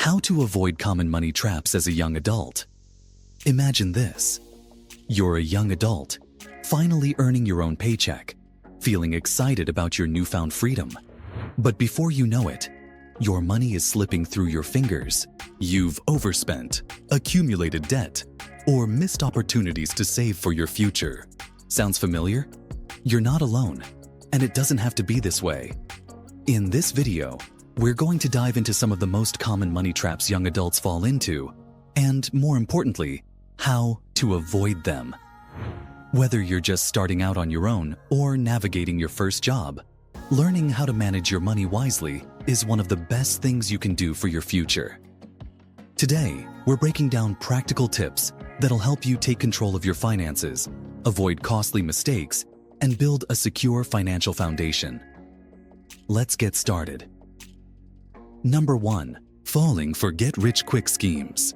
How to avoid common money traps as a young adult. Imagine this. You're a young adult, finally earning your own paycheck, feeling excited about your newfound freedom. But before you know it, your money is slipping through your fingers. You've overspent, accumulated debt, or missed opportunities to save for your future. Sounds familiar? You're not alone, and it doesn't have to be this way. In this video, we're going to dive into some of the most common money traps young adults fall into, and more importantly, how to avoid them. Whether you're just starting out on your own or navigating your first job, learning how to manage your money wisely is one of the best things you can do for your future. Today, we're breaking down practical tips that'll help you take control of your finances, avoid costly mistakes, and build a secure financial foundation. Let's get started. Number 1. Falling for get-rich-quick schemes.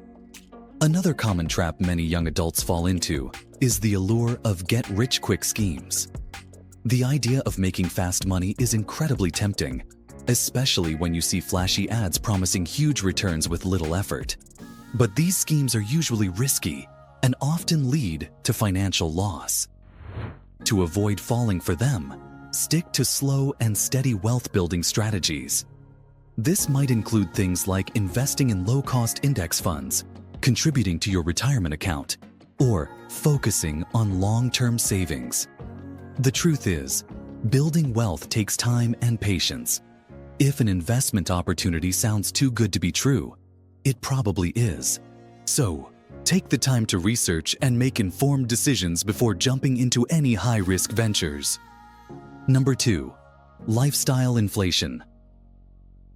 Another common trap many young adults fall into is the allure of get-rich-quick schemes. The idea of making fast money is incredibly tempting, especially when you see flashy ads promising huge returns with little effort. But these schemes are usually risky and often lead to financial loss. To avoid falling for them, stick to slow and steady wealth-building strategies. This might include things like investing in low-cost index funds, contributing to your retirement account, or focusing on long-term savings. The truth is, building wealth takes time and patience. If an investment opportunity sounds too good to be true, it probably is. So, take the time to research and make informed decisions before jumping into any high-risk ventures. Number 2. Lifestyle inflation.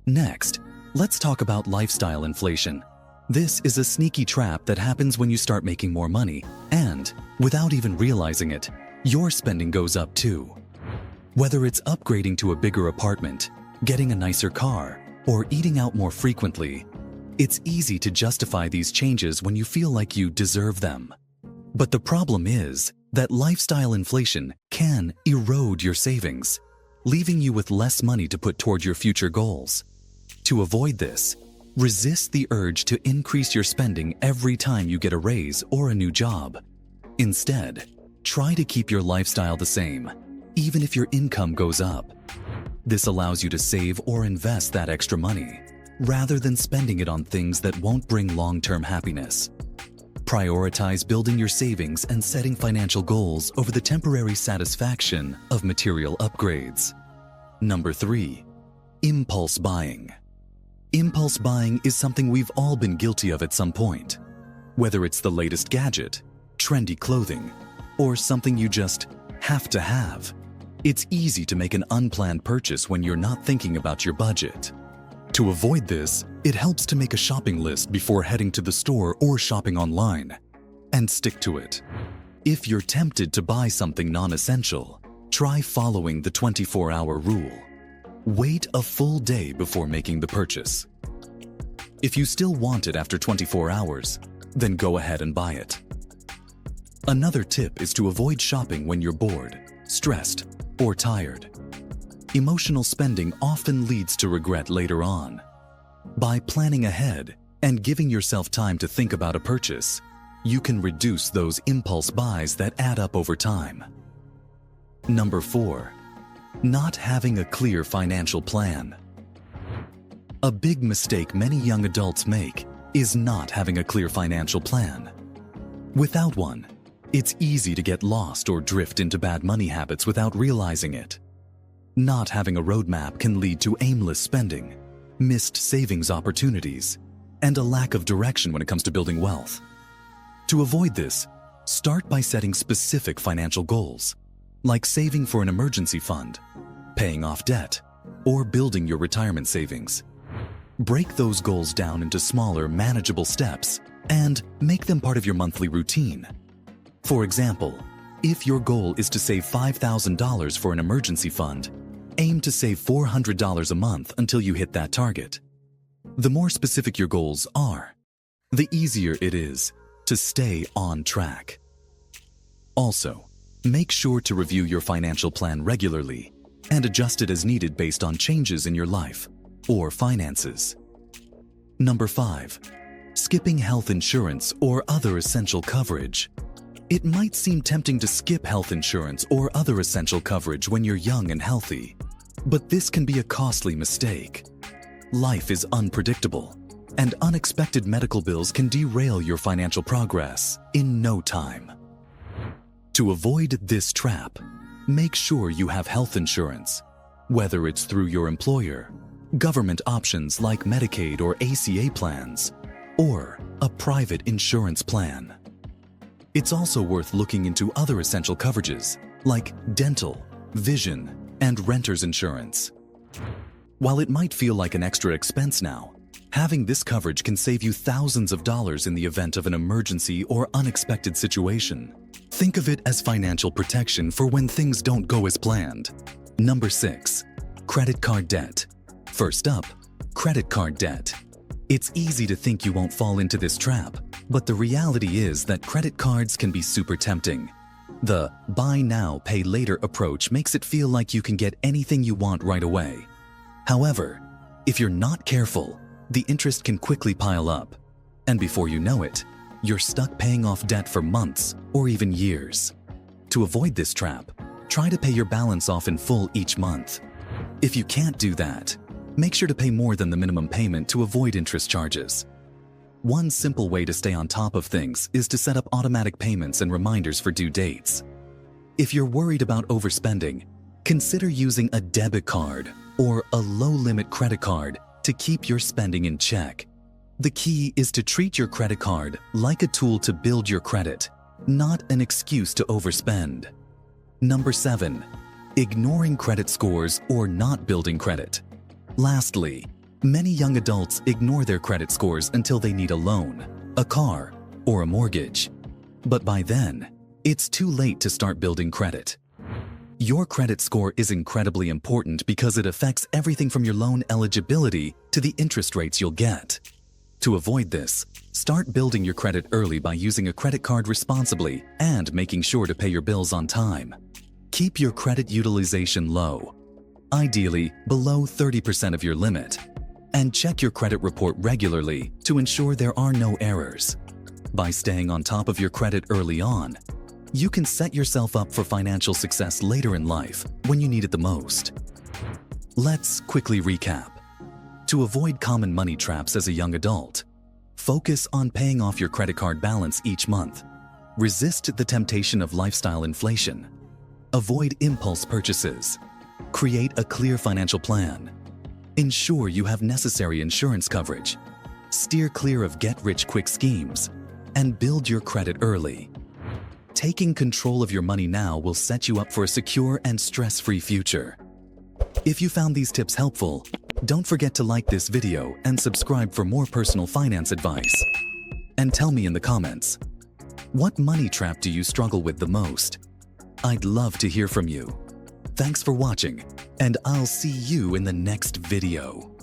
Next, let's talk about lifestyle inflation. This is a sneaky trap that happens when you start making more money, and, without even realizing it, your spending goes up too. Whether it's upgrading to a bigger apartment, getting a nicer car, or eating out more frequently, it's easy to justify these changes when you feel like you deserve them. But the problem is that lifestyle inflation can erode your savings, leaving you with less money to put toward your future goals. To avoid this, resist the urge to increase your spending every time you get a raise or a new job. Instead, try to keep your lifestyle the same, even if your income goes up. This allows you to save or invest that extra money, rather than spending it on things that won't bring long-term happiness. Prioritize building your savings and setting financial goals over the temporary satisfaction of material upgrades. Number 3. Impulse buying. Impulse buying is something we've all been guilty of at some point. Whether it's the latest gadget, trendy clothing, or something you just have to have, it's easy to make an unplanned purchase when you're not thinking about your budget. To avoid this, it helps to make a shopping list before heading to the store or shopping online, and stick to it. If you're tempted to buy something non-essential, try following the 24-hour rule. Wait a full day before making the purchase. If you still want it after 24 hours, then go ahead and buy it. Another tip is to avoid shopping when you're bored, stressed, or tired. Emotional spending often leads to regret later on. By planning ahead and giving yourself time to think about a purchase, you can reduce those impulse buys that add up over time. Number 4. Not having a clear financial plan. A big mistake many young adults make is not having a clear financial plan. Without one, it's easy to get lost or drift into bad money habits without realizing it. Not having a roadmap can lead to aimless spending, missed savings opportunities, and a lack of direction when it comes to building wealth. To avoid this, start by setting specific financial goals, like saving for an emergency fund, paying off debt, or building your retirement savings. Break those goals down into smaller, manageable steps and make them part of your monthly routine. For example, if your goal is to save $5,000 for an emergency fund, aim to save $400 a month until you hit that target. The more specific your goals are, the easier it is to stay on track. Also, make sure to review your financial plan regularly and adjust it as needed based on changes in your life or finances. Number 5. Skipping health insurance or other essential coverage. It might seem tempting to skip health insurance or other essential coverage when you're young and healthy, but this can be a costly mistake. Life is unpredictable, and unexpected medical bills can derail your financial progress in no time. To avoid this trap, make sure you have health insurance, whether it's through your employer, government options like Medicaid or ACA plans, or a private insurance plan. It's also worth looking into other essential coverages like dental, vision, and renter's insurance. While it might feel like an extra expense now, having this coverage can save you thousands of dollars in the event of an emergency or unexpected situation. Think of it as financial protection for when things don't go as planned. Number 6. Credit card debt. First up, credit card debt. It's easy to think you won't fall into this trap, but the reality is that credit cards can be super tempting. The buy now, pay later approach makes it feel like you can get anything you want right away. However, if you're not careful, the interest can quickly pile up, and before you know it, you're stuck paying off debt for months or even years. To avoid this trap, try to pay your balance off in full each month. If you can't do that, make sure to pay more than the minimum payment to avoid interest charges. One simple way to stay on top of things is to set up automatic payments and reminders for due dates. If you're worried about overspending, consider using a debit card or a low-limit credit card to keep your spending in check. The key is to treat your credit card like a tool to build your credit, not an excuse to overspend. Number 7. Ignoring credit scores or not building credit. Lastly, many young adults ignore their credit scores until they need a loan, a car, or a mortgage. But by then, it's too late to start building credit. Your credit score is incredibly important because it affects everything from your loan eligibility to the interest rates you'll get. To avoid this, start building your credit early by using a credit card responsibly and making sure to pay your bills on time. Keep your credit utilization low, ideally below 30% of your limit, and check your credit report regularly to ensure there are no errors. By staying on top of your credit early on, you can set yourself up for financial success later in life when you need it the most. Let's quickly recap. To avoid common money traps as a young adult, focus on paying off your credit card balance each month. Resist the temptation of lifestyle inflation. Avoid impulse purchases. Create a clear financial plan. Ensure you have necessary insurance coverage. Steer clear of get-rich-quick schemes. And build your credit early. Taking control of your money now will set you up for a secure and stress-free future. If you found these tips helpful, don't forget to like this video and subscribe for more personal finance advice. And tell me in the comments, what money trap do you struggle with the most? I'd love to hear from you. Thanks for watching, and I'll see you in the next video.